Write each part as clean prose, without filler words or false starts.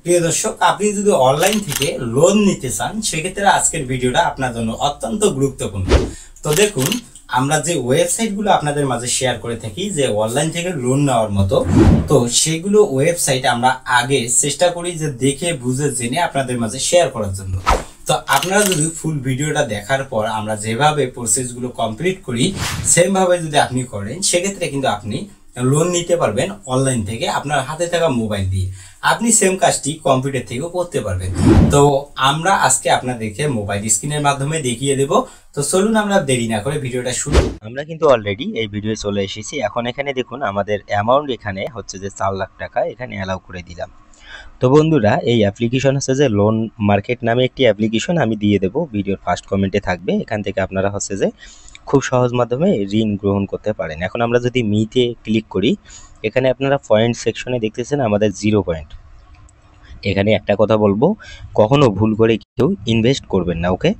প্রিয় দর্শক, আপনি যদি অনলাইন থেকে লোন নিতে চান সেক্ষেত্রে আজকের ভিডিওটা আপনার জন্য অত্যন্ত গুরুত্বপূর্ণ। তো দেখুন, আমরা যে ওয়েবসাইটগুলো আপনাদের মাঝে শেয়ার করে থাকি যে অনলাইন থেকে লোন নেওয়ার মতো, তো সেগুলো ওয়েবসাইট আমরা আগে চেষ্টা করি যে দেখে বুঝে জেনে আপনাদের মাঝে শেয়ার করার জন্য। তো আপনারা যদি ফুল ভিডিওটা দেখার পর আমরা যেভাবে প্রসেসগুলো কমপ্লিট করি সেম ভাবে যদি আপনি করেন সেক্ষেত্রে কিন্তু আপনি লোন নিতে পারবেন অনলাইন থেকে আপনার হাতে থাকা মোবাইল দিয়ে। আপনি সেম কাজটি কম্পিউটার থেকেও করতে পারবেন। তো আমরা আজকে আপনাদেরকে মোবাইল স্ক্রিনের মাধ্যমে দেখিয়ে দেব। তো চলুন আমরা দেরি না করে ভিডিওটা শুরু। আমরা কিন্তু অলরেডি এই ভিডিও চলে এসেছি। এখন এখানে দেখুন আমাদের অ্যামাউন্ট এখানে হচ্ছে যে 4 লাখ টাকা এখানে অ্যালাউ করে দিলাম। তো বন্ধুরা, এই অ্যাপ্লিকেশন হচ্ছে যে লোন মার্কেট নামে একটি অ্যাপ্লিকেশন, আমি দিয়ে দেবো, ভিডিওর ফার্স্ট কমেন্টে থাকবে। এখান থেকে আপনারা হচ্ছে যে খুব সহজ মাধ্যমে ঋণ গ্রহণ করতে পারেন। এখন আমরা যদি মিতে ক্লিক করি, এখানে আপনারা পয়েন্ট সেকশনে দেখতেছেন আমাদের 0 পয়েন্ট। এখানে একটা কথা বলবো, কখনো ভুল করে কেউ ইনভেস্ট করবেন না, ওকে?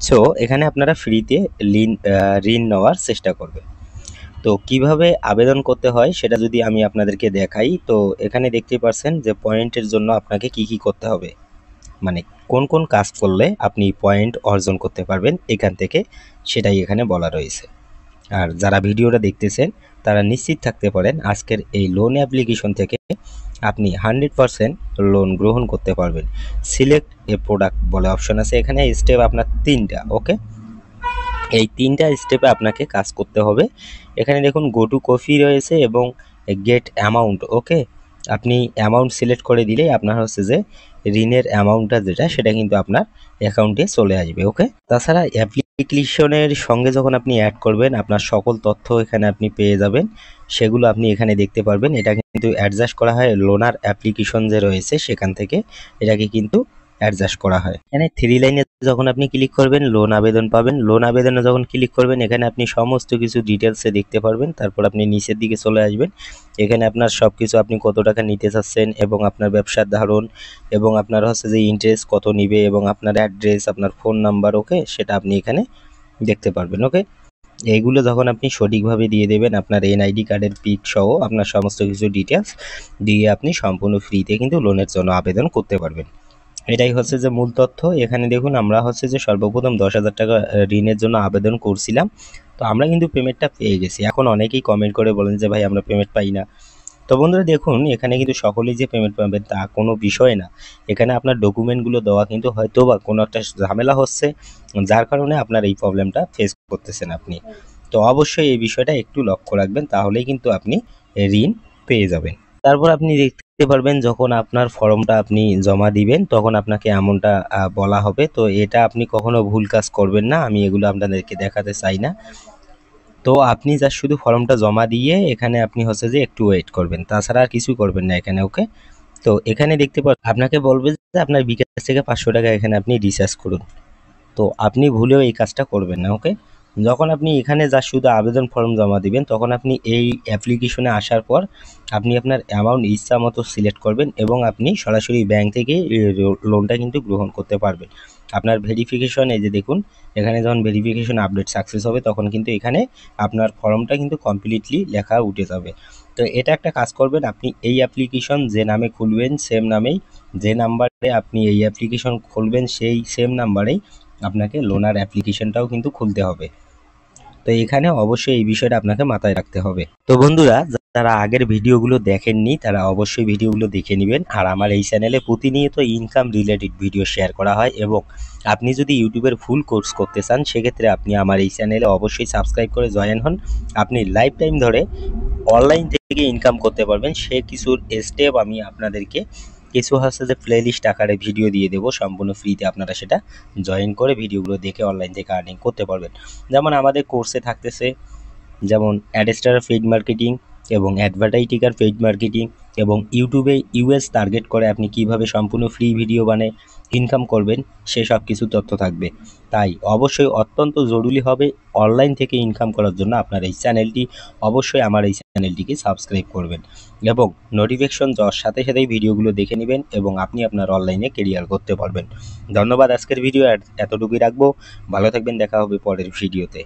সো এখানে আপনারা ফ্রিতে ঋণ নেওয়ার চেষ্টা করবেন। তো কিভাবে আবেদন করতে হয় সেটা যদি আমি আপনাদেরকে দেখাই, তো এখানে দেখতে পাচ্ছেন যে পয়েন্টের জন্য আপনাকে কি কি করতে হবে, মানে কোন কোন কাজ করলে আপনি পয়েন্ট অর্জন করতে পারবেন এখান থেকে, সেটাই এখানে বলা রয়েছে। আর যারা ভিডিওটা দেখতেছেন তারা নিশ্চিত থাকতে পারেন আজকের এই লোন অ্যাপ্লিকেশন থেকে আপনি 100% লোন গ্রহণ করতে পারবেন। সিলেক্ট এ প্রোডাক্ট বলে অপশন আছে, এখানে স্টেপ আপনার 3টা, ওকে? এই 3টা স্টেপে আপনাকে কাজ করতে হবে। এখানে দেখুন গো টু কফি রয়েছে এবং গেট অ্যামাউন্ট, ওকে? আপনি অ্যামাউন্ট সিলেক্ট করে দিলেই আপনার হচ্ছে যে ঋণের অ্যামাউন্টটা যেটা সেটা কিন্তু আপনার অ্যাকাউন্টে চলে আসবে, ওকে? তাছাড়া অ্যাপ্লিকেশনের সঙ্গে যখন আপনি অ্যাড করবেন আপনার সকল তথ্য এখানে আপনি পেয়ে যাবেন, সেগুলো আপনি এখানে দেখতে পারবেন। এটা কিন্তু অ্যাডজাস্ট করা হয় লোনার অ্যাপ্লিকেশন যে রয়েছে সেখান থেকে, এটাকে কিন্তু অ্যাডজাস্ট করা হয়। এখানে 3 লাইনে যখন আপনি ক্লিক করবেন লোন আবেদন পাবেন। লোন আবেদনে যখন ক্লিক করবেন এখানে আপনি সমস্ত কিছু ডিটেলসে দেখতে পারবেন। তারপর আপনি নিচের দিকে চলে আসবেন। এখানে আপনার সব কিছু, আপনি কত টাকা নিতে চাচ্ছেন এবং আপনার ব্যবসার ধরন এবং আপনার হচ্ছে যে ইন্টারেস্ট কত নিবে এবং আপনার অ্যাড্রেস, আপনার ফোন নাম্বার, ওকে? সেটা আপনি এখানে দেখতে পারবেন, ওকে? এইগুলো যখন আপনি সঠিকভাবে দিয়ে দেবেন, আপনার এনআইডি কার্ডের পিক সহ আপনার সমস্ত কিছু ডিটেলস দিয়ে আপনি সম্পূর্ণ ফ্রিতে কিন্তু লোনের জন্য আবেদন করতে পারবেন। এটাই হচ্ছে যে মূল তথ্য। এখানে দেখুন আমরা হচ্ছে যে সর্বপ্রথম 10,000 টাকা ঋণের জন্য আবেদন করছিলাম। তো আমরা কিন্তু পেমেন্টটা পেয়ে গেছি। এখন অনেকেই কমেন্ট করে বলেন যে ভাই আমরা পেমেন্ট পাই না। তো বন্ধুরা দেখুন, এখানে কিন্তু সকলেই যে পেমেন্ট পাবেন তা কোনো বিষয় না। এখানে আপনার ডকুমেন্টগুলো দেওয়া কিন্তু হয়তো বা কোনো একটা ঝামেলা হচ্ছে, যার কারণে আপনার এই প্রবলেমটা ফেস করতেছেন আপনি। তো অবশ্যই এই বিষয়টা একটু লক্ষ্য রাখবেন, তাহলেই কিন্তু আপনি ঋণ পেয়ে যাবেন। তারপর আপনি দেখতে পারবেন যখন আপনার ফর্মটা আপনি জমা দিবেন তখন আপনাকে এমনটা বলা হবে। তো এটা আপনি কখনো ভুল কাজ করবেন না, আমি এগুলো আপনাদেরকে দেখাতে চাই না। তো আপনি জাস্ট শুধু ফর্মটা জমা দিয়ে এখানে আপনি হচ্ছে যে একটু ওয়েট করবেন, তাছাড়া আর কিছু করবেন না এখানে, ওকে? তো এখানে দেখতে পাবেন আপনাকে বলবে যে আপনার বিকাশ থেকে 500 টাকা এখানে আপনি রিচার্জ করুন। তো আপনি ভুলেও এই কাজটা করবেন না, ওকে? যখন আপনি এখানে জাস্ট শুধু আবেদন ফর্ম জমা দিবেন তখন আপনি এই অ্যাপ্লিকেশনে আসার পর আপনি আপনার অ্যামাউন্ট ইচ্ছা মতো সিলেক্ট করবেন এবং আপনি সরাসরি ব্যাংক থেকে লোনটা কিন্তু গ্রহণ করতে পারবেন। আপনার ভেরিফিকেশন, এই যে দেখুন এখানে যখন ভেরিফিকেশন আপডেট সাকসেস হবে তখন কিন্তু এখানে আপনার ফর্মটা কিন্তু কমপ্লিটলি লেখা উঠে যাবে। তো এটা একটা কাজ করবেন, আপনি এই অ্যাপ্লিকেশন যে নামে খুলবেন সেম নামেই, যে নাম্বারে আপনি এই অ্যাপ্লিকেশন খুলবেন সেই সেম নাম্বারেই আপনাকে লোনার অ্যাপ্লিকেশনটাও কিন্তু খুলতে হবে। তো এখানে অবশ্যই এই বিষয়টা আপনাকে মাথায় রাখতে হবে। তো বন্ধুরা, যারা আগের ভিডিওগুলো দেখেননি তারা অবশ্যই ভিডিওগুলো দেখে নেবেন। আর আমার এই চ্যানেলে প্রতিনিয়ত ইনকাম রিলেটেড ভিডিও শেয়ার করা হয় এবং আপনি যদি ইউটিউবের ফুল কোর্স করতে চান সেক্ষেত্রে আপনি আমার এই চ্যানেলে অবশ্যই সাবস্ক্রাইব করে জয়েন হন। আপনি লাইফ টাইম ধরে অনলাইন থেকে ইনকাম করতে পারবেন সে কিছুর স্টেপ আমি আপনাদেরকে কিছু হচ্ছে যে প্লেলিস্ট আকারে ভিডিও দিয়ে দেবো সম্পূর্ণ ফ্রিতে, আপনারা সেটা জয়েন করে ভিডিওগুলো দেখে অনলাইন থেকে আর্নিং করতে পারবেন। যেমন আমাদের কোর্সে থাকতেছে যেমন অ্যাডস্টার পেইড মার্কেটিং এবং অ্যাডভার্টাইটিকার পেইড মার্কেটিং এবং ইউটিউবে ইউএস টার্গেট করে আপনি কিভাবে সম্পূর্ণ ফ্রি ভিডিও বানিয়ে ইনকাম করবেন সেসব কিছু তথ্য থাকবে। তাই অবশ্যই অত্যন্ত জরুরি হবে অনলাইন থেকে ইনকাম করার জন্য আপনার এই চ্যানেলটি, অবশ্যই আমার এই চ্যানেলটিকে সাবস্ক্রাইব করবেন এবং নোটিফিকেশন যাওয়ার সাথে সাথেই ভিডিওগুলো দেখে নেবেন এবং আপনি আপনার অনলাইনে কেরিয়ার করতে পারবেন। ধন্যবাদ, আজকের ভিডিও এতটুকুই রাখবো। ভালো থাকবেন, দেখা হবে পরের ভিডিওতে।